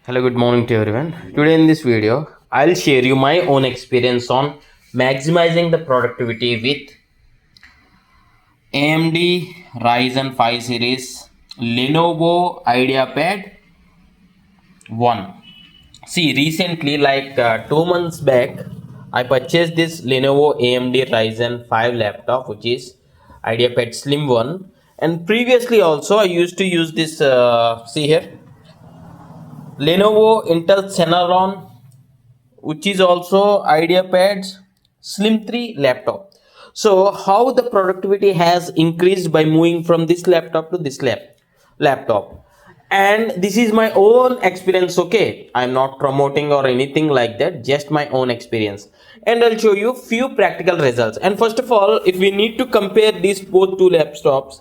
Hello, good morning to everyone. Today in this video, I'll share you my own experience on maximizing the productivity with AMD Ryzen 5 series Lenovo IdeaPad 1. See, recently, 2 months back, I purchased this Lenovo AMD Ryzen 5 laptop, which is IdeaPad Slim 1. And previously also, I used to use this, see here, Lenovo Intel Celeron, which is also IdeaPad's Slim 3 laptop. So how the productivity has increased by moving from this laptop to this laptop. And this is my own experience, okay? I'm not promoting or anything like that, just my own experience. And I'll show you few practical results. And first of all, if we need to compare these both two laptops,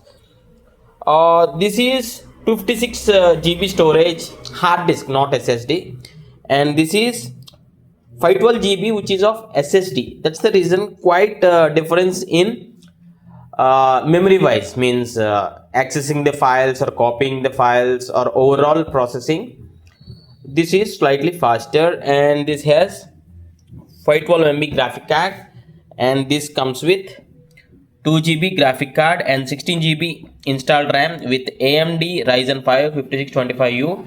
this is 256 GB storage hard disk, not SSD, and this is 512 GB, which is of SSD. That's the reason quite difference in memory wise, means accessing the files or copying the files or overall processing. This is slightly faster, and this has 512 MB graphic card, and this comes with 2 GB graphic card and 16 GB installed RAM with AMD Ryzen 5 5625U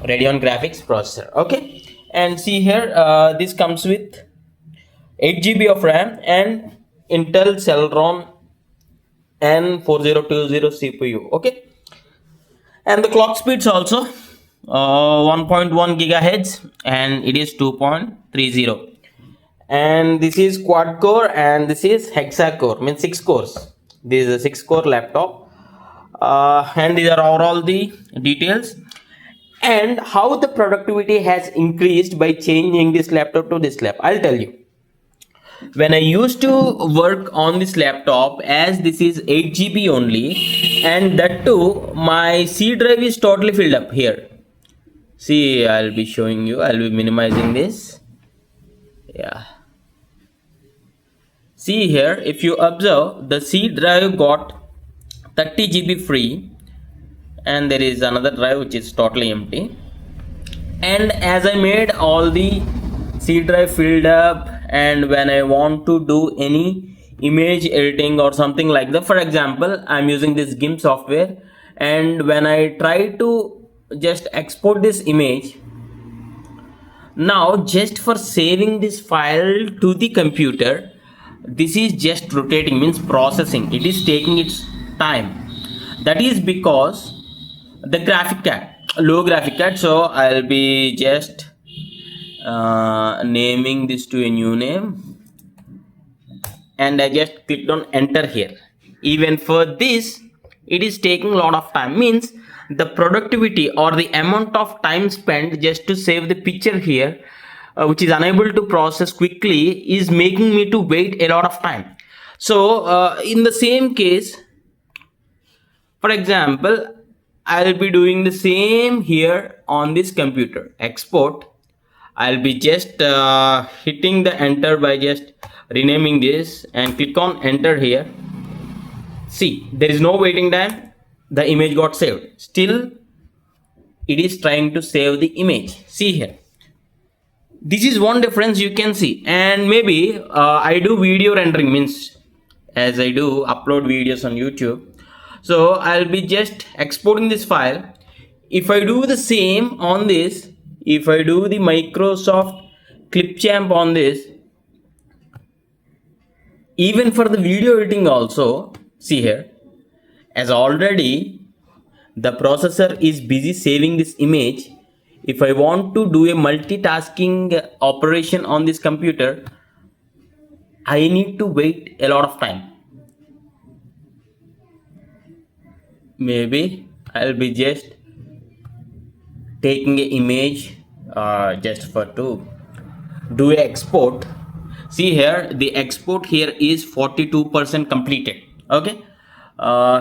Radeon graphics processor. Okay, and see here, this comes with 8 GB of RAM and Intel Celeron N4020 CPU. Okay, and the clock speeds also 1.1 gigahertz, and it is 2.30. And this is quad core, and this is hexa core, means 6 cores. This is a 6 core laptop, and these are all the details. And how the productivity has increased by changing this laptop to this laptop, I'll tell you. When I used to work on this laptop, as this is 8 GB only, and that too my C drive is totally filled up here. See, I'll be showing you, I'll be minimizing this. Yeah, see here, if you observe, the C drive got 30 GB free, and there is another drive which is totally empty. And as I made all the C drive filled up, and when I want to do any image editing or something like that, for example, I'm using this gimp software, and when I try to just export this image, now just for saving this file to the computer, this is just rotating, means processing, it is taking its time. That is because the graphic card, low graphic card. So I'll be just naming this to a new name, and I just clicked on enter here. Even for this, it is taking a lot of time, means the productivity or the amount of time spent just to save the picture here, which is unable to process quickly, is making me to wait a lot of time. So in the same case, for example, I'll be doing the same here on this computer. Export, I'll be just hitting the enter by just renaming this, and click on enter here. See, there is no waiting time, the image got saved. Still it is trying to save the image. See here, this is one difference you can see. And maybe I do video rendering, means as I do upload videos on YouTube, so I'll be just exporting this file. If I do the same on this, if I do the Microsoft clipchamp on this, even for the video editing also, see here, as already the processor is busy saving this image. If I want to do a multitasking operation on this computer, I need to wait a lot of time. Maybe I'll be just taking an image just for to do a export. See here, the export here is 42% completed. Okay,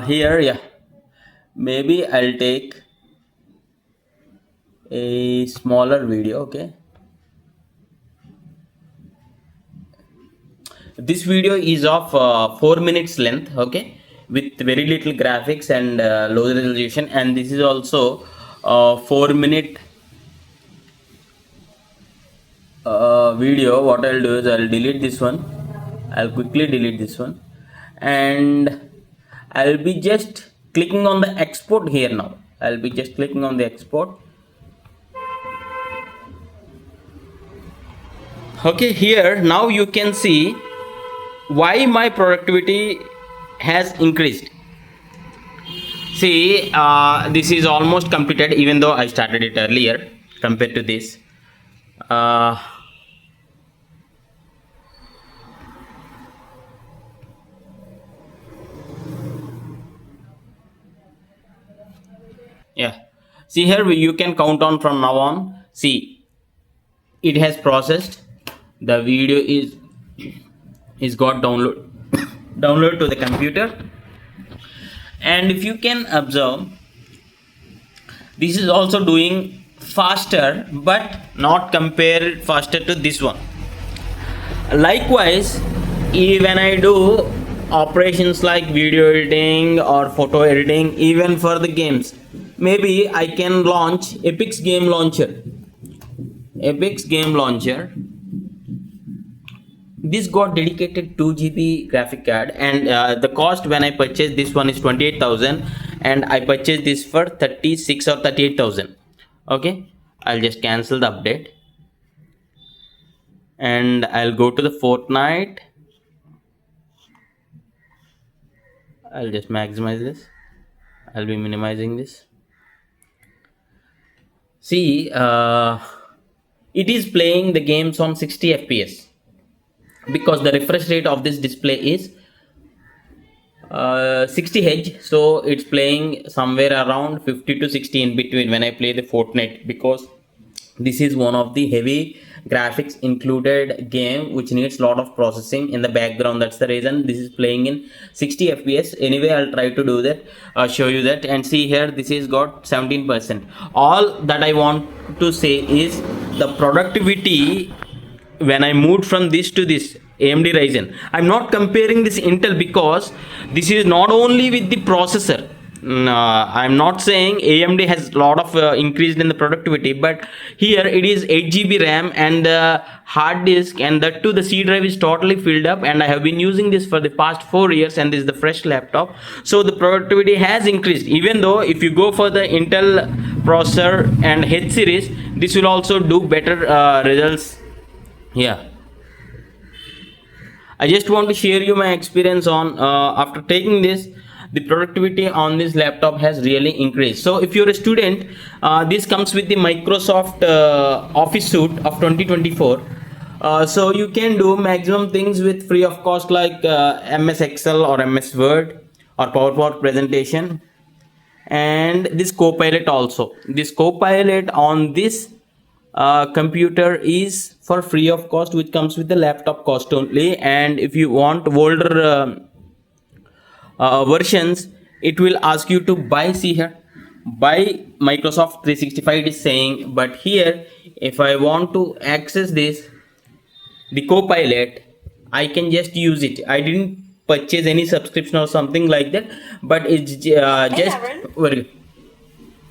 here, yeah, maybe I'll take a smaller video. Okay, this video is of 4 minutes length. Okay, with very little graphics and low resolution, and this is also 4 minute video, what I'll do is I'll delete this one. I'll quickly delete this one, and I'll be just clicking on the export here now. I'll be just clicking on the export. Okay, here now you can see why my productivity has increased. See, this is almost completed, even though I started it earlier compared to this. Yeah, see here you can count on from now on. See, it has processed. The video is got download to the computer, and if you can observe, this is also doing faster, but not compared faster to this one. Likewise, when I do operations like video editing or photo editing, even for the games, maybe I can launch Epic's game launcher. This got dedicated 2 GB graphic card, and the cost when I purchased this one is 28,000, and I purchased this for 36 or 38,000. Okay, I'll just cancel the update, and I'll go to the fornite. I'll just maximize this. I'll be minimizing this. See, it is playing the games on 60 FPS, because the refresh rate of this display is 60 Hz, so it's playing somewhere around 50 to 60 in between when I play the Fortnite, because this is one of the heavy graphics included game which needs lot of processing in the background. That's the reason this is playing in 60 FPS. Anyway, I'll try to do that, show you that, and see here this is got 17%. All that I want to say is the productivity when I moved from this to this AMD Ryzen. I'm not comparing this Intel, because this is not only with the processor. I'm not saying AMD has a lot of increased in the productivity, but here it is 8 GB RAM and the hard disk, and that too the C drive is totally filled up, and I have been using this for the past 4 years, and this is the fresh laptop, so the productivity has increased. Even though if you go for the Intel processor and H series, this will also do better results. Yeah, I just want to share you my experience on after taking this, the productivity on this laptop has really increased. So if you're a student, this comes with the Microsoft Office suite of 2024. So you can do maximum things with free of cost, like MS Excel or MS Word or PowerPoint presentation, and this Copilot also. This Copilot on this computer is for free of cost, which comes with the laptop cost only, and if you want older versions, it will ask you to buy. See here, buy Microsoft 365 it is saying, but here if I want to access this, the Copilot, I can just use it. I didn't purchase any subscription or something like that, but it's just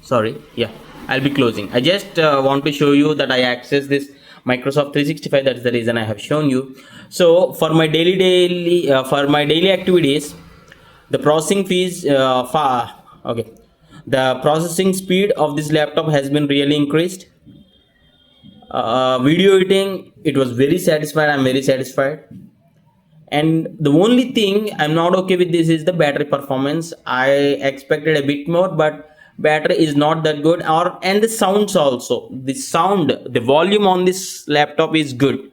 sorry, yeah, I'll be closing. I just want to show you that I access this Microsoft 365. That's the reason I have shown you. So for my daily activities, the processing fees the processing speed of this laptop has been really increased. Video editing, it was very satisfied. I'm very satisfied. And the only thing I'm not okay with this is the battery performance. I expected a bit more, but battery is not that good. And the sounds also, the volume on this laptop is good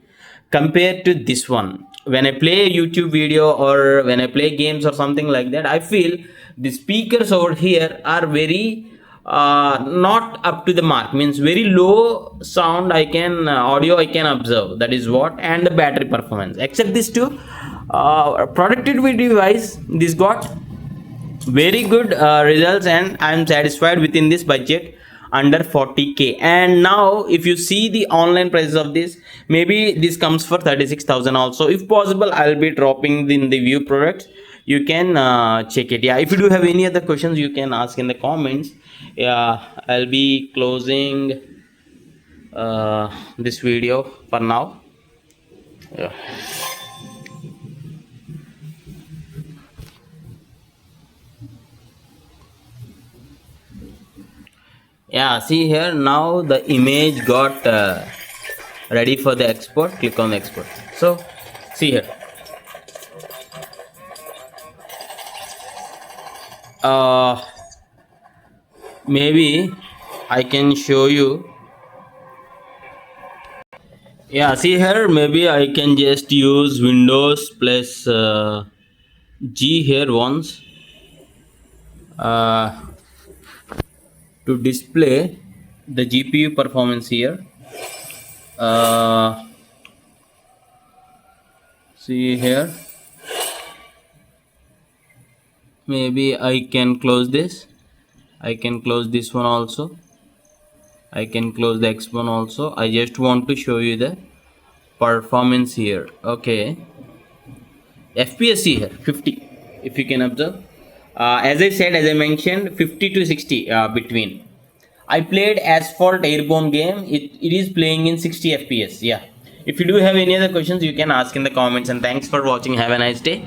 compared to this one. When I play a YouTube video or when I play games or something like that, I feel the speakers over here are very not up to the mark, means very low sound audio I can observe. That is what. And the battery performance, except these two, productivity wise, this got very good results, and I am satisfied within this budget under 40k. And now if you see the online prices of this, maybe this comes for 36,000 also. If possible, I'll be dropping in the view products. You can check it. Yeah, if you do have any other questions, you can ask in the comments. Yeah, I'll be closing this video for now. Yeah. Yeah, see here, now the image got ready for the export. Click on export. So see here, maybe I can show you. Yeah, see here, maybe I can just use Windows plus G here once uh, to display the GPU performance here. See here, maybe I can close this. I can close this one also. I can close the X one also. I just want to show you the performance here. Okay, FPS here 50, if you can observe. As I said, as I mentioned, 50 to 60 between. I played Asphalt Airborne game. It is playing in 60 FPS. Yeah. If you do have any other questions, you can ask in the comments. And thanks for watching. Have a nice day.